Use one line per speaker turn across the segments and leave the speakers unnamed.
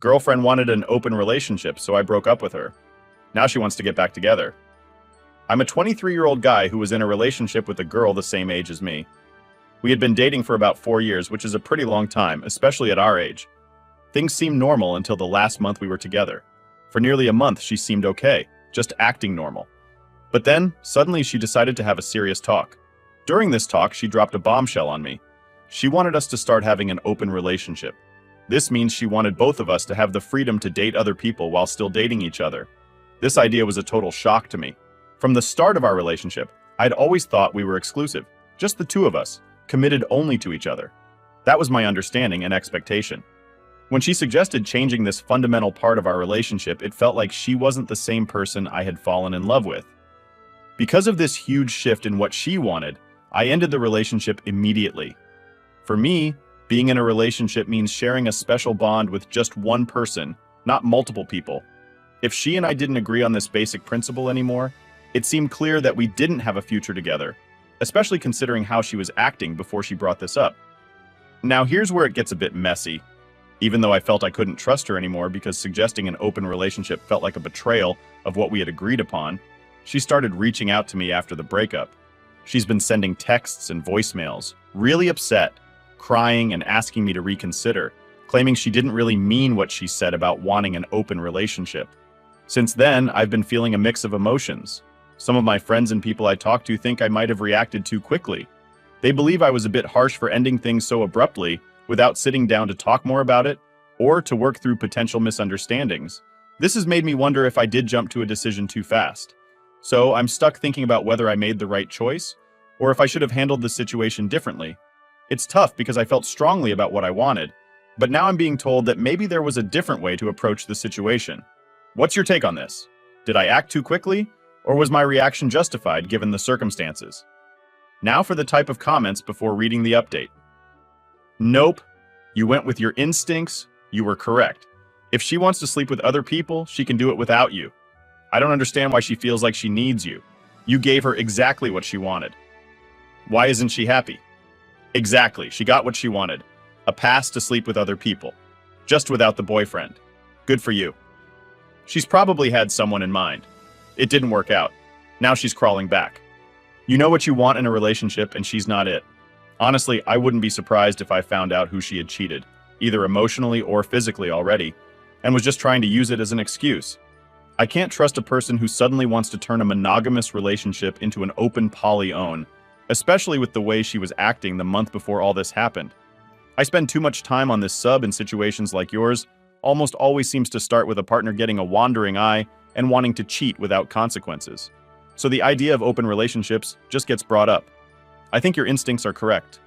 Girlfriend wanted an open relationship, so I broke up with her. Now she wants to get back together. I'm a 23-year-old guy who was in a relationship with a girl the same age as me. We had been dating for about 4 years, which is a pretty long time, especially at our age. Things seemed normal until the last month we were together. For nearly a month, she seemed okay, just acting normal. But then, suddenly she decided to have a serious talk. During this talk, she dropped a bombshell on me. She wanted us to start having an open relationship. This means she wanted both of us to have the freedom to date other people while still dating each other. This idea was a total shock to me. From the start of our relationship, I'd always thought we were exclusive, just the two of us, committed only to each other. That was my understanding and expectation. When she suggested changing this fundamental part of our relationship, it felt like she wasn't the same person I had fallen in love with. Because of this huge shift in what she wanted, I ended the relationship immediately. For me, being in a relationship means sharing a special bond with just one person, not multiple people. If she and I didn't agree on this basic principle anymore, it seemed clear that we didn't have a future together, especially considering how she was acting before she brought this up. Now here's where it gets a bit messy. Even though I felt I couldn't trust her anymore because suggesting an open relationship felt like a betrayal of what we had agreed upon, she started reaching out to me after the breakup. She's been sending texts and voicemails, really upset, crying and asking me to reconsider, claiming she didn't really mean what she said about wanting an open relationship. Since then, I've been feeling a mix of emotions. Some of my friends and people I talk to think I might have reacted too quickly. They believe I was a bit harsh for ending things so abruptly without sitting down to talk more about it or to work through potential misunderstandings. This has made me wonder if I did jump to a decision too fast. So I'm stuck thinking about whether I made the right choice or if I should have handled the situation differently. It's tough because I felt strongly about what I wanted, but now I'm being told that maybe there was a different way to approach the situation. What's your take on this? Did I act too quickly? Or was my reaction justified given the circumstances? Now for the type of comments before reading the update. Nope. You went with your instincts. You were correct. If she wants to sleep with other people, she can do it without you. I don't understand why she feels like she needs you. You gave her exactly what she wanted. Why isn't she happy? Exactly. She got what she wanted. A pass to sleep with other people. Just without the boyfriend. Good for you. She's probably had someone in mind. It didn't work out. Now she's crawling back. You know what you want in a relationship and she's not it. Honestly, I wouldn't be surprised if I found out who she had cheated, either emotionally or physically already, and was just trying to use it as an excuse. I can't trust a person who suddenly wants to turn a monogamous relationship into an open poly-own, especially with the way she was acting the month before all this happened. I spend too much time on this sub in situations like yours. Almost always seems to start with a partner getting a wandering eye and wanting to cheat without consequences. So the idea of open relationships just gets brought up. I think your instincts are correct.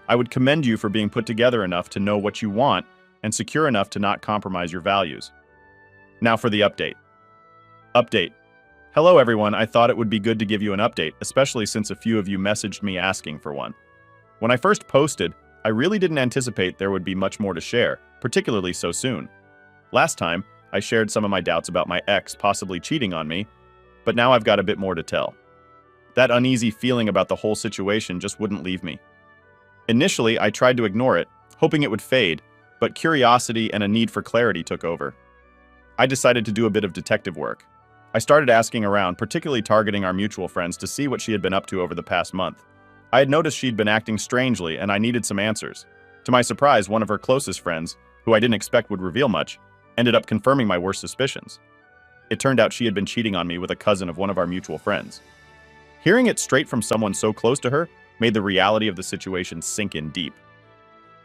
I would commend you for being put together enough to know what you want and secure enough to not compromise your values. Now for the update. Update. Hello everyone, I thought it would be good to give you an update, especially since a few of you messaged me asking for one. When I first posted, I really didn't anticipate there would be much more to share, particularly so soon. Last time, I shared some of my doubts about my ex possibly cheating on me, but now I've got a bit more to tell. That uneasy feeling about the whole situation just wouldn't leave me. Initially, I tried to ignore it, hoping it would fade, but curiosity and a need for clarity took over. I decided to do a bit of detective work. I started asking around, particularly targeting our mutual friends, to see what she had been up to over the past month. I had noticed she'd been acting strangely, and I needed some answers. To my surprise, one of her closest friends, who I didn't expect would reveal much, ended up confirming my worst suspicions. It turned out she had been cheating on me with a cousin of one of our mutual friends. Hearing it straight from someone so close to her made the reality of the situation sink in deep.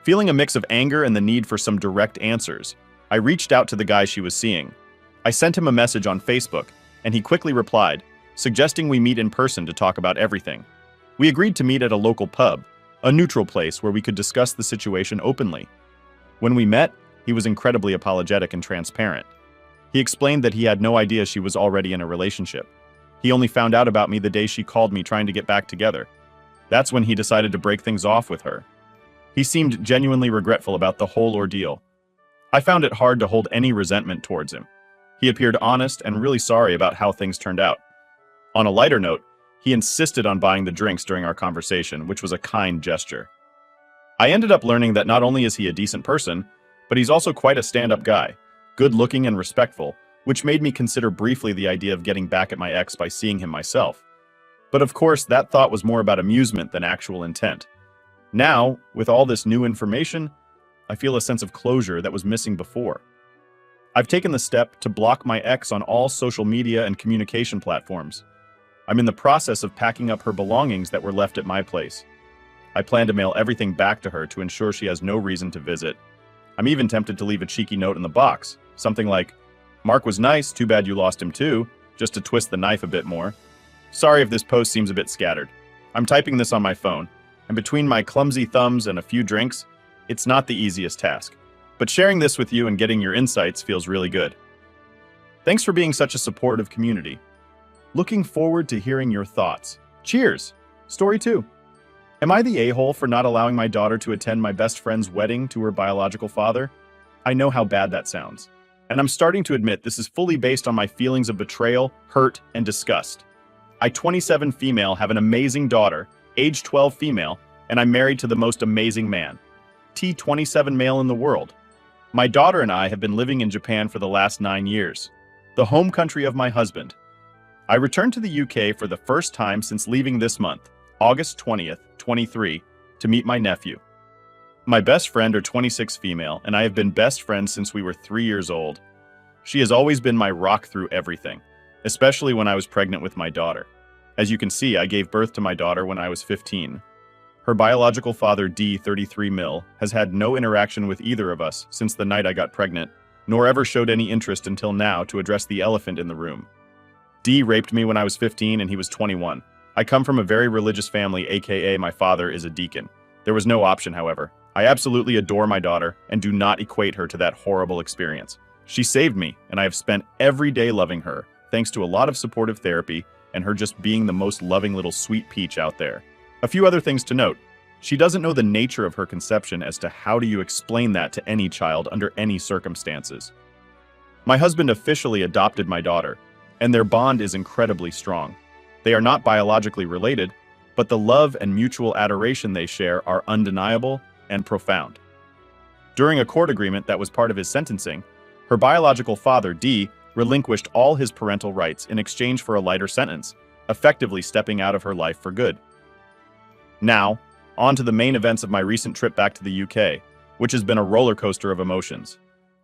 Feeling a mix of anger and the need for some direct answers, I reached out to the guy she was seeing. I sent him a message on Facebook, and he quickly replied, suggesting we meet in person to talk about everything. We agreed to meet at a local pub, a neutral place where we could discuss the situation openly. When we met, he was incredibly apologetic and transparent. He explained that he had no idea she was already in a relationship. He only found out about me the day she called me trying to get back together. That's when he decided to break things off with her. He seemed genuinely regretful about the whole ordeal. I found it hard to hold any resentment towards him. He appeared honest and really sorry about how things turned out. On a lighter note, he insisted on buying the drinks during our conversation, which was a kind gesture. I ended up learning that not only is he a decent person, but he's also quite a stand-up guy. good-looking and respectful, which made me consider briefly the idea of getting back at my ex by seeing him myself. But of course, that thought was more about amusement than actual intent. Now, with all this new information, I feel a sense of closure that was missing before. I've taken the step to block my ex on all social media and communication platforms. I'm in the process of packing up her belongings that were left at my place. I plan to mail everything back to her to ensure she has no reason to visit. I'm even tempted to leave a cheeky note in the box, something like, "Mark was nice, too bad you lost him too," just to twist the knife a bit more. Sorry if this post seems a bit scattered. I'm typing this on my phone, and between my clumsy thumbs and a few drinks, it's not the easiest task. But sharing this with you and getting your insights feels really good. Thanks for being such a supportive community. Looking forward to hearing your thoughts. Cheers! Story 2. Am I the a-hole for not allowing my daughter to attend my best friend's wedding to her biological father? I know how bad that sounds. And I'm starting to admit this is fully based on my feelings of betrayal, hurt, and disgust. I, 27 female, have an amazing daughter, age 12 female, and I'm married to the most amazing man. T27 male in the world. My daughter and I have been living in Japan for the last 9 years, the home country of my husband. I returned to the UK for the first time since leaving this month, August 20th, 23, to meet my nephew. My best friend are 26 female, and I have been best friends since we were 3 years old. She has always been my rock through everything, especially when I was pregnant with my daughter. As you can see, I gave birth to my daughter when I was 15. Her biological father, D, 33 mil, has had no interaction with either of us since the night I got pregnant, nor ever showed any interest until now to address the elephant in the room. D raped me when I was 15 and he was 21. I come from a very religious family, aka my father is a deacon. There was no option, however. I absolutely adore my daughter and do not equate her to that horrible experience. She saved me, and I have spent every day loving her, thanks to a lot of supportive therapy and her just being the most loving little sweet peach out there. A few other things to note. She doesn't know the nature of her conception as to how do you explain that to any child under any circumstances. My husband officially adopted my daughter, and their bond is incredibly strong. They are not biologically related, but the love and mutual adoration they share are undeniable and profound. During a court agreement that was part of his sentencing, her biological father, D, relinquished all his parental rights in exchange for a lighter sentence, effectively stepping out of her life for good. Now, on to the main events of my recent trip back to the UK, which has been a roller coaster of emotions.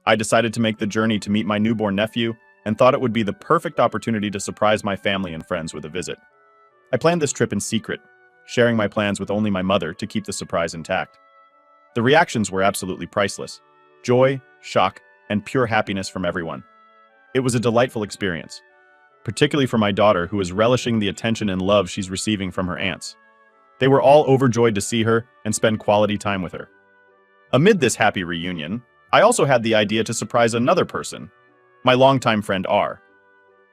I decided to make the journey to meet my newborn nephew and thought it would be the perfect opportunity to surprise my family and friends with a visit. I planned this trip in secret, sharing my plans with only my mother to keep the surprise intact. The reactions were absolutely priceless. Joy, shock, and pure happiness from everyone. It was a delightful experience, particularly for my daughter, who is relishing the attention and love she's receiving from her aunts. They were all overjoyed to see her and spend quality time with her. Amid this happy reunion, I also had the idea to surprise another person, my longtime friend R.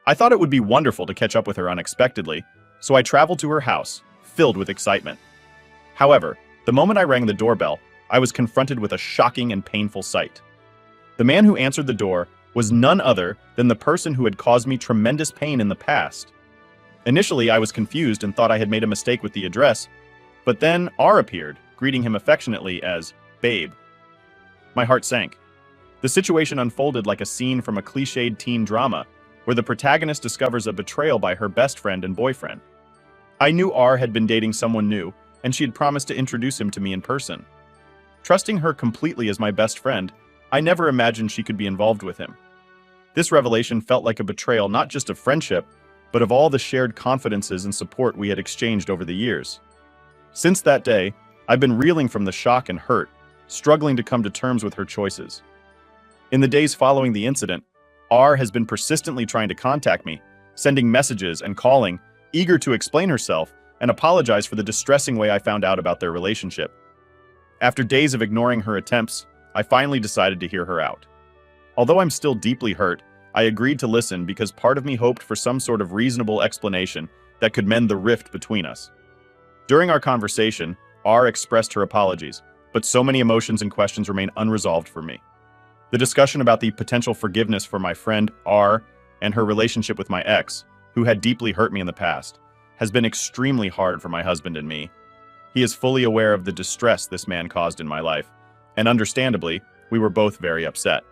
I thought it would be wonderful to catch up with her unexpectedly, so I traveled to her house, filled with excitement. However, the moment I rang the doorbell, I was confronted with a shocking and painful sight. The man who answered the door was none other than the person who had caused me tremendous pain in the past. Initially, I was confused and thought I had made a mistake with the address, but then R appeared, greeting him affectionately as Babe. My heart sank. The situation unfolded like a scene from a cliched teen drama, where the protagonist discovers a betrayal by her best friend and boyfriend. I knew R had been dating someone new, and she had promised to introduce him to me in person. Trusting her completely as my best friend, I never imagined she could be involved with him. This revelation felt like a betrayal not just of friendship, but of all the shared confidences and support we had exchanged over the years. Since that day, I've been reeling from the shock and hurt, struggling to come to terms with her choices. In the days following the incident, R has been persistently trying to contact me, sending messages and calling, eager to explain herself and apologize for the distressing way I found out about their relationship. After days of ignoring her attempts, I finally decided to hear her out. Although I'm still deeply hurt, I agreed to listen because part of me hoped for some sort of reasonable explanation that could mend the rift between us. During our conversation, R expressed her apologies, but so many emotions and questions remain unresolved for me. The discussion about the potential forgiveness for my friend R and her relationship with my ex, who had deeply hurt me in the past, has been extremely hard for my husband and me. He is fully aware of the distress this man caused in my life, and understandably, we were both very upset.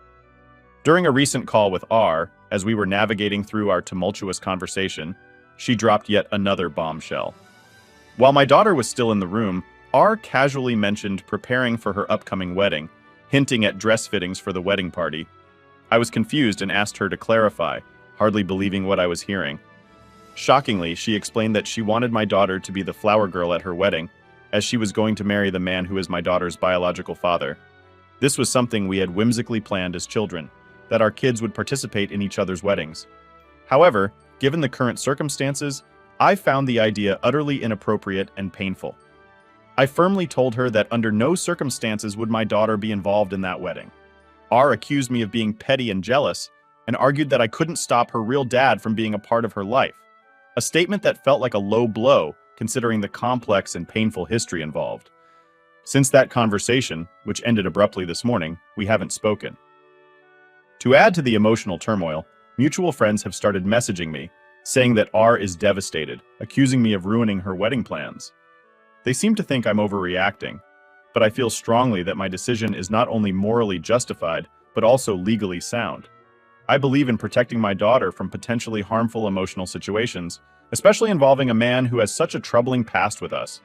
During a recent call with R, as we were navigating through our tumultuous conversation, she dropped yet another bombshell. While my daughter was still in the room, R casually mentioned preparing for her upcoming wedding, hinting at dress fittings for the wedding party. I was confused and asked her to clarify, hardly believing what I was hearing. Shockingly, she explained that she wanted my daughter to be the flower girl at her wedding, as she was going to marry the man who is my daughter's biological father. This was something we had whimsically planned as children, that our kids would participate in each other's weddings. However, given the current circumstances, I found the idea utterly inappropriate and painful. I firmly told her that under no circumstances would my daughter be involved in that wedding. R accused me of being petty and jealous, and argued that I couldn't stop her real dad from being a part of her life. A statement that felt like a low blow, considering the complex and painful history involved. Since that conversation, which ended abruptly this morning, we haven't spoken. To add to the emotional turmoil, mutual friends have started messaging me, saying that R is devastated, accusing me of ruining her wedding plans. They seem to think I'm overreacting, but I feel strongly that my decision is not only morally justified, but also legally sound. I believe in protecting my daughter from potentially harmful emotional situations, especially involving a man who has such a troubling past with us.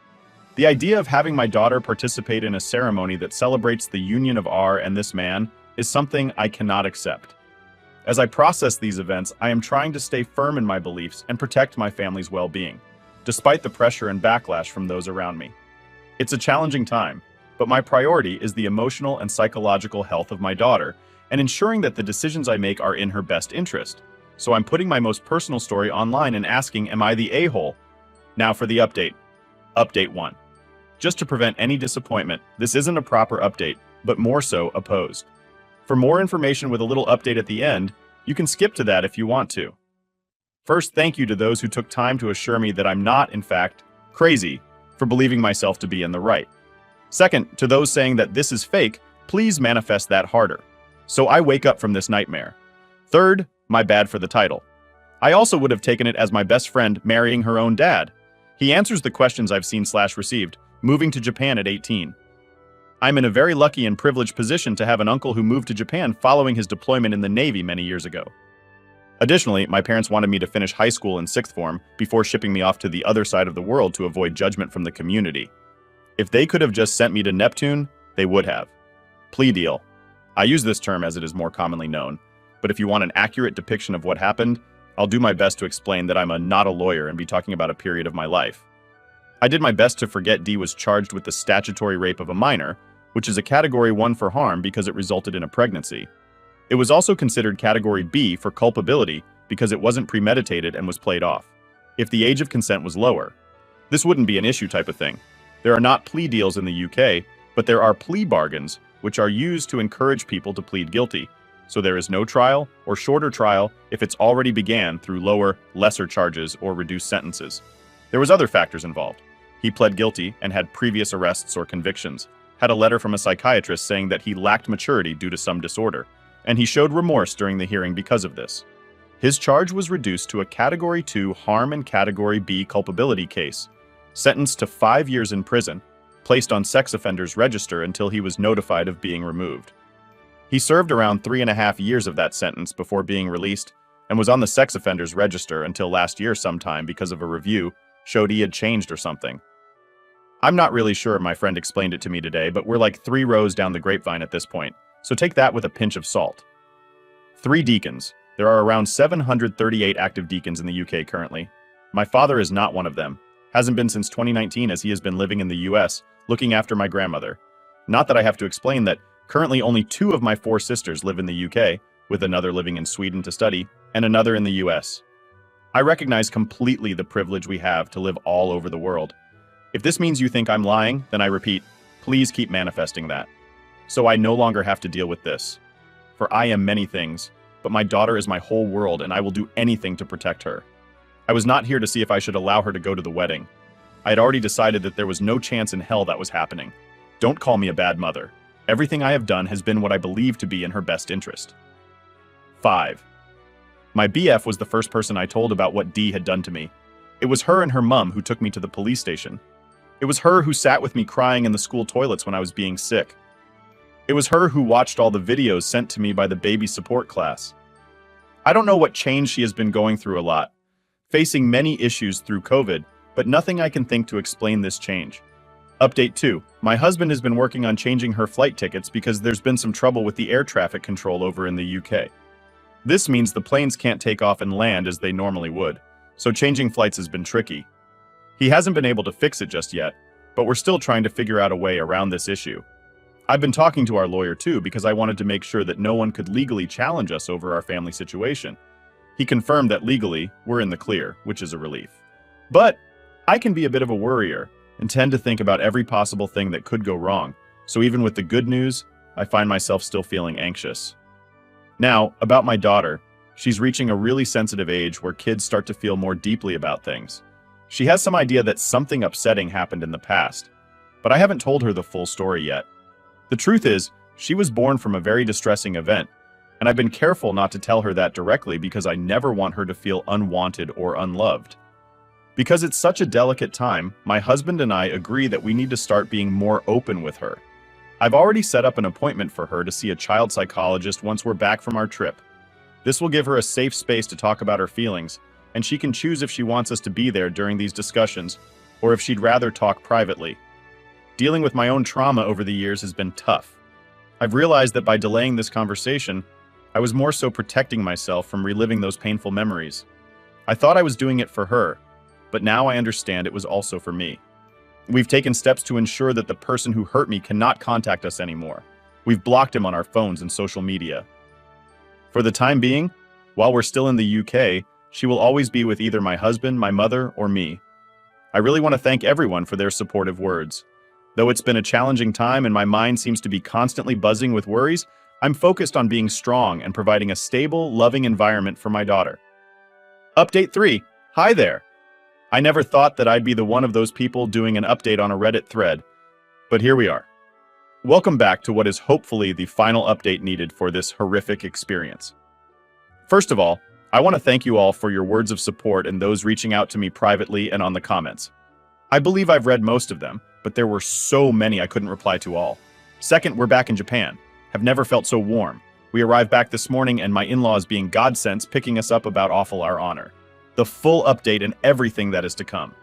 The idea of having my daughter participate in a ceremony that celebrates the union of R and this man is something I cannot accept. As I process these events, I am trying to stay firm in my beliefs and protect my family's well-being, despite the pressure and backlash from those around me. It's a challenging time, but my priority is the emotional and psychological health of my daughter and ensuring that the decisions I make are in her best interest. So I'm putting my most personal story online and asking, am I the a-hole? Now for the update. Update 1. Just to prevent any disappointment, this isn't a proper update, but more so a post. For more information with a little update at the end, you can skip to that if you want to. First, thank you to those who took time to assure me that I'm not, in fact, crazy for believing myself to be in the right. Second, to those saying that this is fake, please manifest that harder, so I wake up from this nightmare. Third, my bad for the title. I also would have taken it as my best friend marrying her own dad. He answers the questions I've seen/received, moving to Japan at 18. I'm in a very lucky and privileged position to have an uncle who moved to Japan following his deployment in the Navy many years ago. Additionally, my parents wanted me to finish high school in 6th form before shipping me off to the other side of the world to avoid judgment from the community. If they could have just sent me to Neptune, they would have. Plea deal. I use this term as it is more commonly known, but if you want an accurate depiction of what happened, I'll do my best to explain that I'm not a lawyer and be talking about a period of my life. I did my best to forget D was charged with the statutory rape of a minor, which is a Category 1 for harm because it resulted in a pregnancy. It was also considered Category B for culpability because it wasn't premeditated and was played off, if the age of consent was lower. This wouldn't be an issue type of thing. There are not plea deals in the UK, but there are plea bargains, which are used to encourage people to plead guilty. So there is no trial or shorter trial if it's already began through lower, lesser charges or reduced sentences. There was other factors involved. He pled guilty and had previous arrests or convictions, had a letter from a psychiatrist saying that he lacked maturity due to some disorder, and he showed remorse during the hearing because of this. His charge was reduced to a Category 2 harm and Category B culpability case, sentenced to 5 years in prison, placed on sex offenders register until he was notified of being removed. He served around 3.5 years of that sentence before being released and was on the sex offenders register until last year sometime because of a review showed he had changed or something. I'm not really sure, my friend explained it to me today, but we're like 3 rows down the grapevine at this point, so take that with a pinch of salt. 3 deacons. There are around 738 active deacons in the UK currently. My father is not one of them. Hasn't been since 2019 as he has been living in the US, looking after my grandmother. Not that I have to explain that currently only 2 of my 4 sisters live in the UK, with another living in Sweden to study, and another in the US. I recognize completely the privilege we have to live all over the world. If this means you think I'm lying, then I repeat, please keep manifesting that. So I no longer have to deal with this. For I am many things, but my daughter is my whole world and I will do anything to protect her. I was not here to see if I should allow her to go to the wedding. I had already decided that there was no chance in hell that was happening. Don't call me a bad mother. Everything I have done has been what I believe to be in her best interest. 5. My BF was the first person I told about what D had done to me. It was her and her mum who took me to the police station. It was her who sat with me crying in the school toilets when I was being sick. It was her who watched all the videos sent to me by the baby support class. I don't know what change she has been going through a lot, facing many issues through COVID, but nothing I can think to explain this change. Update 2. My husband has been working on changing her flight tickets because there's been some trouble with the air traffic control over in the UK. This means the planes can't take off and land as they normally would, so changing flights has been tricky. He hasn't been able to fix it just yet, but we're still trying to figure out a way around this issue. I've been talking to our lawyer too because I wanted to make sure that no one could legally challenge us over our family situation. He confirmed that legally, we're in the clear, which is a relief. But I can be a bit of a worrier and tend to think about every possible thing that could go wrong, so even with the good news, I find myself still feeling anxious. Now, about my daughter, she's reaching a really sensitive age where kids start to feel more deeply about things. She has some idea that something upsetting happened in the past, but I haven't told her the full story yet. The truth is, she was born from a very distressing event, and I've been careful not to tell her that directly because I never want her to feel unwanted or unloved. Because it's such a delicate time, my husband and I agree that we need to start being more open with her. I've already set up an appointment for her to see a child psychologist once we're back from our trip. This will give her a safe space to talk about her feelings, and she can choose if she wants us to be there during these discussions, or if she'd rather talk privately. Dealing with my own trauma over the years has been tough. I've realized that by delaying this conversation, I was more so protecting myself from reliving those painful memories. I thought I was doing it for her, but now I understand it was also for me. We've taken steps to ensure that the person who hurt me cannot contact us anymore. We've blocked him on our phones and social media. For the time being, while we're still in the UK, she will always be with either my husband, my mother, or me. I really want to thank everyone for their supportive words. Though it's been a challenging time and my mind seems to be constantly buzzing with worries, I'm focused on being strong and providing a stable, loving environment for my daughter. Update 3. Hi there. I never thought that I'd be the one of those people doing an update on a Reddit thread, but here we are. Welcome back to what is hopefully the final update needed for this horrific experience. First of all, I want to thank you all for your words of support and those reaching out to me privately and on the comments. I believe I've read most of them, but there were so many I couldn't reply to all. Second, we're back in Japan. Have never felt so warm. We arrived back this morning and my in-laws being godsends picking us up about awful our honor. The full update and everything that is to come.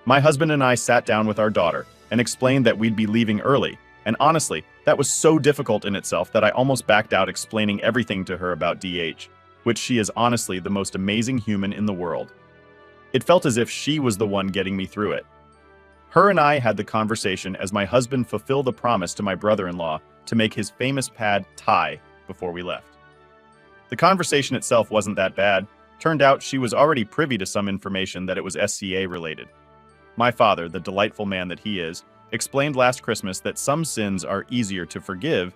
My husband and I sat down with our daughter and explained that we'd be leaving early, and honestly, that was so difficult in itself that I almost backed out explaining everything to her about DH, which she is honestly the most amazing human in the world. It felt as if she was the one getting me through it. Her and I had the conversation as my husband fulfilled the promise to my brother-in-law to make his famous pad Thai before we left. The conversation itself wasn't that bad. Turned out she was already privy to some information that it was SCA related. My father, the delightful man that he is, explained last Christmas that some sins are easier to forgive,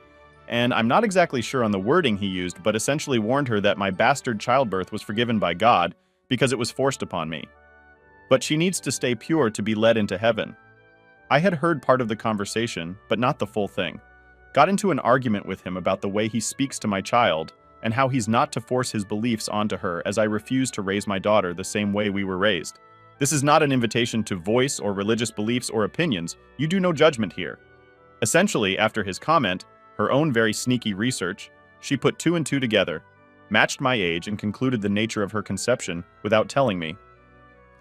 and I'm not exactly sure on the wording he used, but essentially warned her that my bastard childbirth was forgiven by God because it was forced upon me. But she needs to stay pure to be led into heaven. I had heard part of the conversation, but not the full thing. Got into an argument with him about the way he speaks to my child, and how he's not to force his beliefs onto her as I refuse to raise my daughter the same way we were raised. This is not an invitation to voice or religious beliefs or opinions. You do no judgment here. Essentially, after his comment, her own very sneaky research, she put 2 and 2 together, matched my age, and concluded the nature of her conception without telling me.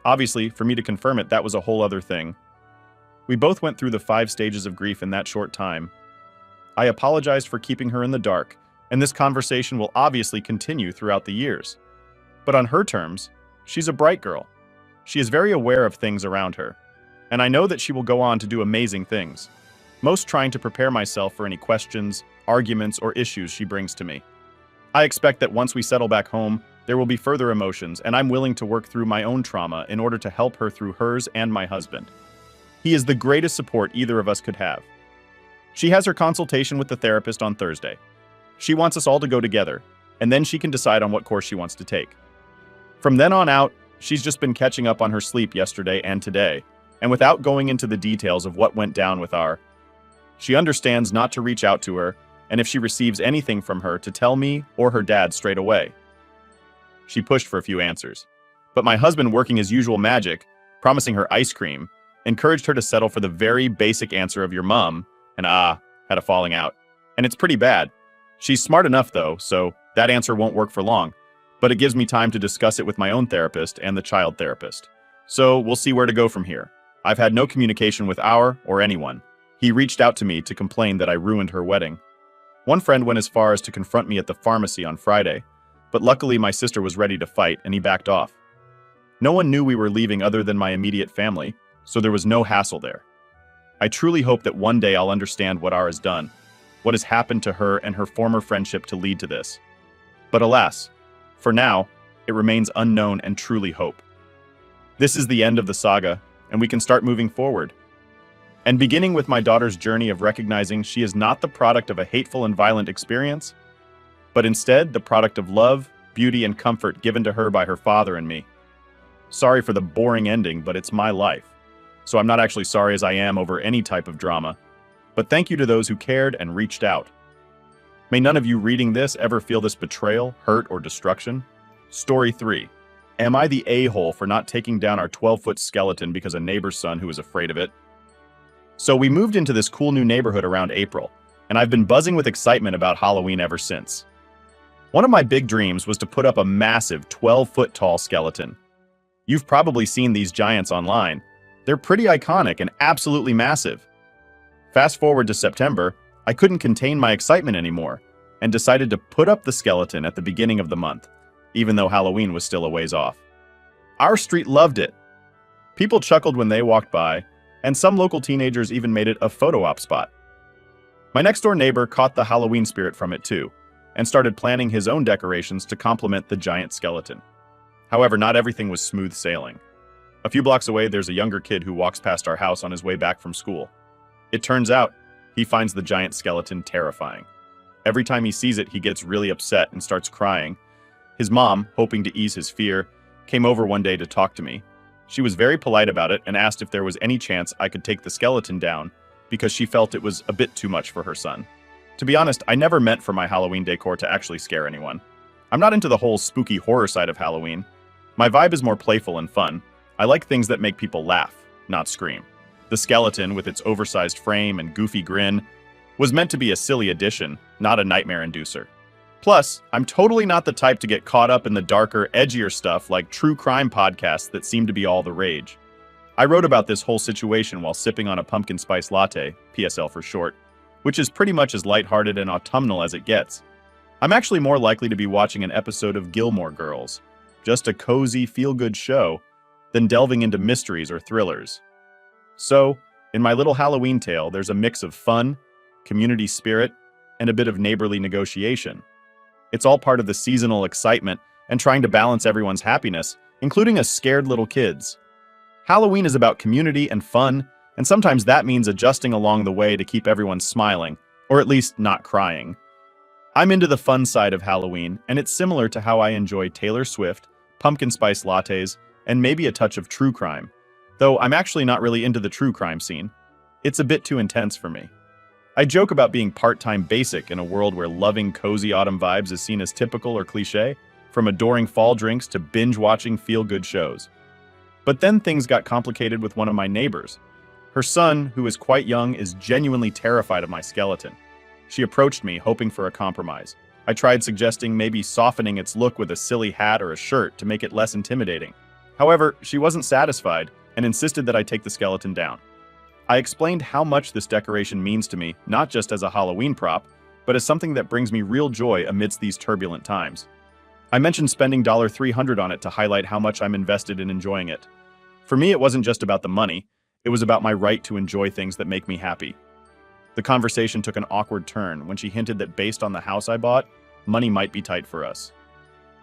Obviously, for me to confirm it, that was a whole other thing. We both went through the 5 stages of grief in that short time. I apologized for keeping her in the dark, and this conversation will obviously continue throughout the years. But on her terms, she's a bright girl. She is very aware of things around her, and I know that she will go on to do amazing things, most trying to prepare myself for any questions, arguments, or issues she brings to me. I expect that once we settle back home, there will be further emotions, and I'm willing to work through my own trauma in order to help her through hers and my husband. He is the greatest support either of us could have. She has her consultation with the therapist on Thursday. She wants us all to go together, and then she can decide on what course she wants to take. From then on out, she's just been catching up on her sleep yesterday and today, and without going into the details of what went down with our, she understands not to reach out to her, and if she receives anything from her, to tell me or her dad straight away. She pushed for a few answers, but my husband, working his usual magic, promising her ice cream, encouraged her to settle for the very basic answer of your mom, and had a falling out. And it's pretty bad. She's smart enough, though, so that answer won't work for long. But it gives me time to discuss it with my own therapist and the child therapist. So we'll see where to go from here. I've had no communication with our or anyone. He reached out to me to complain that I ruined her wedding. One friend went as far as to confront me at the pharmacy on Friday, but luckily my sister was ready to fight and he backed off. No one knew we were leaving other than my immediate family, so there was no hassle there. I truly hope that one day I'll understand what R has done, what has happened to her and her former friendship to lead to this. But alas, for now, it remains unknown and truly hope. This is the end of the saga, and we can start moving forward. And beginning with my daughter's journey of recognizing she is not the product of a hateful and violent experience, but instead the product of love, beauty, and comfort given to her by her father and me. Sorry for the boring ending, but it's my life. So I'm not actually sorry as I am over any type of drama, but thank you to those who cared and reached out. May none of you reading this ever feel this betrayal, hurt, or destruction. Story 3. Am I the a-hole for not taking down our 12-foot skeleton because a neighbor's son who was afraid of it? So we moved into this cool new neighborhood around April, and I've been buzzing with excitement about Halloween ever since. One of my big dreams was to put up a massive 12-foot tall skeleton. You've probably seen these giants online. They're pretty iconic and absolutely massive. Fast forward to September, I couldn't contain my excitement anymore and decided to put up the skeleton at the beginning of the month, even though Halloween was still a ways off. Our street loved it. People chuckled when they walked by, and some local teenagers even made it a photo op spot. My next-door neighbor caught the Halloween spirit from it too, and started planning his own decorations to complement the giant skeleton. However, not everything was smooth sailing. A few blocks away, there's a younger kid who walks past our house on his way back from school. It turns out, he finds the giant skeleton terrifying. Every time he sees it, he gets really upset and starts crying. His mom, hoping to ease his fear, came over one day to talk to me. She was very polite about it and asked if there was any chance I could take the skeleton down because she felt it was a bit too much for her son. To be honest, I never meant for my Halloween decor to actually scare anyone. I'm not into the whole spooky horror side of Halloween. My vibe is more playful and fun. I like things that make people laugh, not scream. The skeleton, with its oversized frame and goofy grin, was meant to be a silly addition, not a nightmare inducer. Plus, I'm totally not the type to get caught up in the darker, edgier stuff like true crime podcasts that seem to be all the rage. I wrote about this whole situation while sipping on a pumpkin spice latte, PSL for short, which is pretty much as lighthearted and autumnal as it gets. I'm actually more likely to be watching an episode of Gilmore Girls, just a cozy, feel-good show, than delving into mysteries or thrillers. So, in my little Halloween tale, there's a mix of fun, community spirit, and a bit of neighborly negotiation. It's all part of the seasonal excitement and trying to balance everyone's happiness, including us scared little kids. Halloween is about community and fun, and sometimes that means adjusting along the way to keep everyone smiling, or at least not crying. I'm into the fun side of Halloween, and it's similar to how I enjoy Taylor Swift, pumpkin spice lattes, and maybe a touch of true crime. Though I'm actually not really into the true crime scene. It's a bit too intense for me. I joke about being part-time basic in a world where loving cozy autumn vibes is seen as typical or cliché, from adoring fall drinks to binge-watching feel-good shows. But then things got complicated with one of my neighbors. Her son, who is quite young, is genuinely terrified of my skeleton. She approached me, hoping for a compromise. I tried suggesting maybe softening its look with a silly hat or a shirt to make it less intimidating. However, she wasn't satisfied and insisted that I take the skeleton down. I explained how much this decoration means to me, not just as a Halloween prop, but as something that brings me real joy amidst these turbulent times. I mentioned spending $300 on it to highlight how much I'm invested in enjoying it. For me, it wasn't just about the money, it was about my right to enjoy things that make me happy. The conversation took an awkward turn when she hinted that based on the house I bought, money might be tight for us.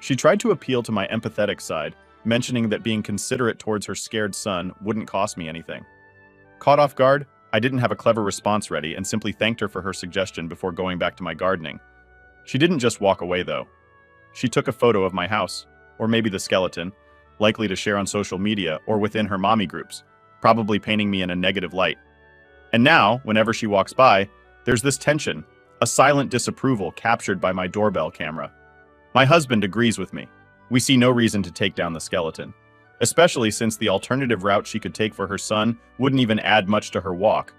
She tried to appeal to my empathetic side, mentioning that being considerate towards her scared son wouldn't cost me anything. Caught off guard, I didn't have a clever response ready and simply thanked her for her suggestion before going back to my gardening. She didn't just walk away though. She took a photo of my house, or maybe the skeleton, likely to share on social media or within her mommy groups, probably painting me in a negative light. And now, whenever she walks by, there's this tension, a silent disapproval captured by my doorbell camera. My husband agrees with me. We see no reason to take down the skeleton, especially since the alternative route she could take for her son wouldn't even add much to her walk.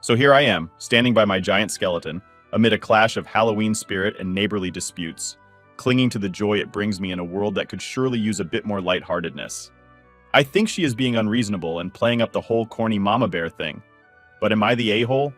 So here I am, standing by my giant skeleton, amid a clash of Halloween spirit and neighborly disputes, clinging to the joy it brings me in a world that could surely use a bit more lightheartedness. I think she is being unreasonable and playing up the whole corny mama bear thing. But am I the a-hole?